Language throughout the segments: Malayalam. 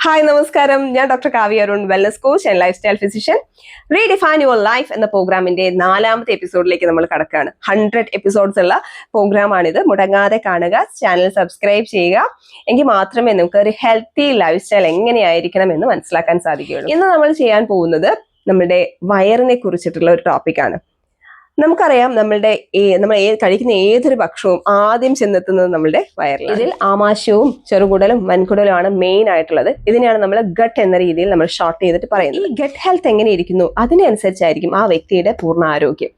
ഹായ് നമസ്കാരം, ഞാൻ doctor Kavya Arun, wellness coach and life style physician. Redefine your life എന്ന പ്രോഗ്രാമിന്റെ 4ാമത്തെ എപ്പിസോഡിലേക്ക് നമ്മൾ കടക്കുകയാണ്. 100 എപ്പിസോഡ്സ് ഉള്ള പ്രോഗ്രാമാണിത്. മുടങ്ങാതെ കാണുക, ചാനൽ സബ്സ്ക്രൈബ് ചെയ്യുക. എങ്കിൽ മാത്രമേ നമുക്ക് ഒരു ഹെൽത്തി ലൈഫ് സ്റ്റൈൽ എങ്ങനെയായിരിക്കണം എന്ന് മനസ്സിലാക്കാൻ സാധിക്കുകയുള്ളൂ. ഇന്ന് നമ്മൾ ചെയ്യാൻ പോകുന്നത് നമ്മുടെ വയറിനെ കുറിച്ചിട്ടുള്ള ഒരു ടോപ്പിക്കാണ്. നമുക്കറിയാം, നമ്മൾ കഴിക്കുന്ന ഏതൊരു ഭക്ഷണവും ആദ്യം ചെന്നെത്തുന്നത് നമ്മുടെ വയറിൽ. ഇതിൽ ആമാശയവും ചെറുകുടലും വൻകുടലും ആണ് മെയിൻ ആയിട്ടുള്ളത്. ഇതിനെയാണ് നമ്മൾ ഗട്ട് എന്ന രീതിയിൽ നമ്മൾ ഷോർട്ട് ചെയ്തിട്ട് പറയുന്നത്. ഈ ഗട്ട് ഹെൽത്ത് എങ്ങനെ ഇരിക്കുന്നു അതിനനുസരിച്ചായിരിക്കും ആ വ്യക്തിയുടെ പൂർണ്ണ ആരോഗ്യം.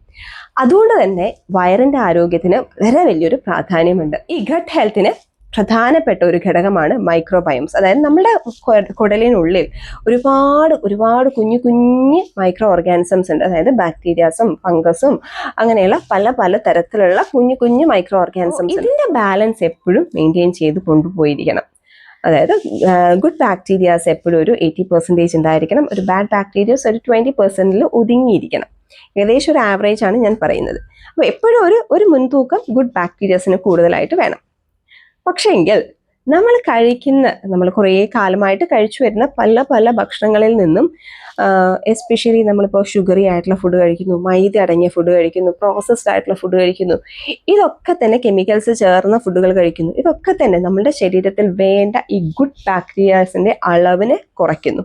അതുകൊണ്ട് തന്നെ വയറിന്റെ ആരോഗ്യത്തിന് വളരെ വലിയൊരു പ്രാധാന്യമുണ്ട്. ഈ ഗട്ട് ഹെൽത്തിന് പ്രധാനപ്പെട്ട ഒരു ഘടകമാണ് മൈക്രോബയോംസ്. അതായത് നമ്മുടെ കുടലിനുള്ളിൽ ഒരുപാട് കുഞ്ഞു മൈക്രോ ഓർഗാനിസംസ് ഉണ്ട്. അതായത് ബാക്ടീരിയാസും ഫംഗസും അങ്ങനെയുള്ള പല തരത്തിലുള്ള കുഞ്ഞു മൈക്രോ ഓർഗാനിസംസ്. ഇതിന്റെ ബാലൻസ് എപ്പോഴും മെയിൻറ്റെയിൻ ചെയ്ത് കൊണ്ടുപോയിരിക്കണം. അതായത് ഗുഡ് ബാക്ടീരിയാസ് എപ്പോഴും ഒരു 80% ഉണ്ടായിരിക്കണം. ഒരു ബാഡ് ബാക്ടീരിയാസ് ഒരു 20% ഒതുങ്ങിയിരിക്കണം. ഏകദേശം ഒരു ആവറേജ് ആണ് ഞാൻ പറയുന്നത്. അപ്പോൾ എപ്പോഴും ഒരു മുൻതൂക്കം ഗുഡ് ബാക്ടീരിയാസിന് കൂടുതലായിട്ട് വേണം. പക്ഷെങ്കിൽ നമ്മൾ കുറേ കാലമായിട്ട് കഴിച്ചു വരുന്ന പല ഭക്ഷണങ്ങളിൽ നിന്നും എസ്പെഷ്യലി നമ്മളിപ്പോൾ ഷുഗറി ആയിട്ടുള്ള ഫുഡ് കഴിക്കുന്നു, മൈദ അടങ്ങിയ ഫുഡ് കഴിക്കുന്നു, പ്രോസസ്ഡ് ആയിട്ടുള്ള ഫുഡ് കഴിക്കുന്നു, ഇതൊക്കെ തന്നെ കെമിക്കൽസ് ചേർന്ന ഫുഡുകൾ കഴിക്കുന്നു. ഇതൊക്കെ തന്നെ നമ്മുടെ ശരീരത്തിൽ വേണ്ട ഈ ഗുഡ് ബാക്ടീരിയാസിന്റെ അളവിനെ കുറയ്ക്കുന്നു.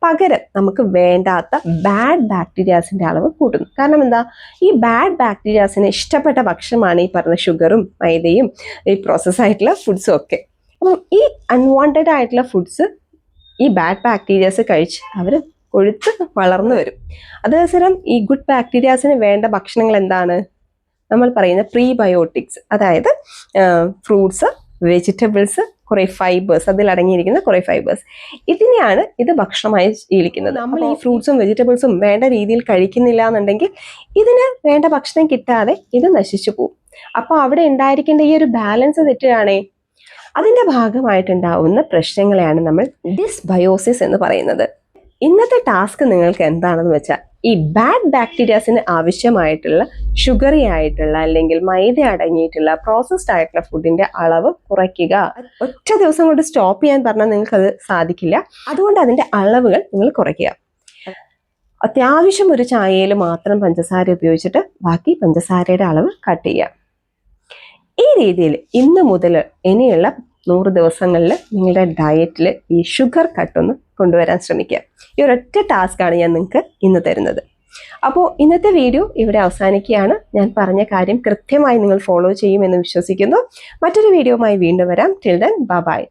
പകരം നമുക്ക് വേണ്ടാത്ത ബാഡ് ബാക്ടീരിയാസിന്റെ അളവ് കൂട്ടുന്നു. കാരണം എന്താ, ഈ ബാഡ് ബാക്ടീരിയാസിന് ഇഷ്ടപ്പെട്ട ഭക്ഷണമാണ് ഈ പറഞ്ഞ ഷുഗറും മൈദയും ഈ പ്രോസസ് ആയിട്ടുള്ള ഫുഡ്സും ഒക്കെ. അപ്പം ഈ അൺവാണ്ടഡ് ആയിട്ടുള്ള ഫുഡ്സ് ഈ ബാഡ് ബാക്ടീരിയാസ് കഴിച്ച് അവർ കൊഴുത്ത് വളർന്നു വരും. അതേസരം ഈ ഗുഡ് ബാക്ടീരിയാസിന് വേണ്ട ഭക്ഷണങ്ങൾ എന്താണ് നമ്മൾ പറയുന്ന പ്രീബയോട്ടിക്സ്. അതായത് ഫ്രൂട്ട്സ്, വെജിറ്റബിൾസ്, കുറെ ഫൈബേഴ്സ്, അതിൽ അടങ്ങിയിരിക്കുന്ന കുറെ ഫൈബേഴ്സ്. ഇതിനെയാണ് ഇത് ഭക്ഷണമായി ശീലിക്കുന്നത്. നമ്മൾ ഈ ഫ്രൂട്ട്സും വെജിറ്റബിൾസും വേണ്ട രീതിയിൽ കഴിക്കുന്നില്ല എന്നുണ്ടെങ്കിൽ ഇതിന് വേണ്ട ഭക്ഷണം കിട്ടാതെ ഇത് നശിച്ചു പോകും. അപ്പോൾ അവിടെ ഉണ്ടായിരിക്കേണ്ട ഈ ഒരു ബാലൻസ് തെറ്റുകയാണേ. അതിന്റെ ഭാഗമായിട്ടുണ്ടാവുന്ന പ്രശ്നങ്ങളെയാണ് നമ്മൾ ഡിസ്ബയോസിസ് എന്ന് പറയുന്നത്. ഇന്നത്തെ ടാസ്ക് നിങ്ങൾക്ക് എന്താണെന്ന് വെച്ചാൽ, ഈ ബാഡ് ബാക്ടീരിയാസിന് ആവശ്യമായിട്ടുള്ള ഷുഗറി ആയിട്ടുള്ള അല്ലെങ്കിൽ മൈദ അടങ്ങിയിട്ടുള്ള പ്രോസസ്ഡ് ആയിട്ടുള്ള ഫുഡിന്റെ അളവ് കുറയ്ക്കുക. ഒറ്റ ദിവസം കൊണ്ട് സ്റ്റോപ്പ് ചെയ്യാൻ പറഞ്ഞാൽ നിങ്ങൾക്കത് സാധിക്കില്ല. അതുകൊണ്ട് അതിന്റെ അളവുകൾ നിങ്ങൾ കുറയ്ക്കുക. അത്യാവശ്യം ഒരു ചായയിൽ മാത്രം പഞ്ചസാര ഉപയോഗിച്ചിട്ട് ബാക്കി പഞ്ചസാരയുടെ അളവ് കട്ട് ചെയ്യുക. ഈ രീതിയിൽ ഇന്ന് മുതൽ ഇനിയുള്ള 100 ദിവസങ്ങളിൽ നിങ്ങളുടെ ഡയറ്റിൽ ഈ ഷുഗർ കട്ടൊന്ന് കൊണ്ടുവരാൻ ശ്രമിക്കുക. ഈ ഒരൊറ്റ ടാസ്ക്കാണ് ഞാൻ നിങ്ങൾക്ക് ഇന്ന് തരുന്നത്. അപ്പോൾ ഇന്നത്തെ വീഡിയോ ഇവിടെ അവസാനിക്കുകയാണ്. ഞാൻ പറഞ്ഞ കാര്യം കൃത്യമായി നിങ്ങൾ ഫോളോ ചെയ്യുമെന്ന് വിശ്വസിക്കുന്നു. മറ്റൊരു വീഡിയോയുമായി വീണ്ടും വരാം. Till then bye.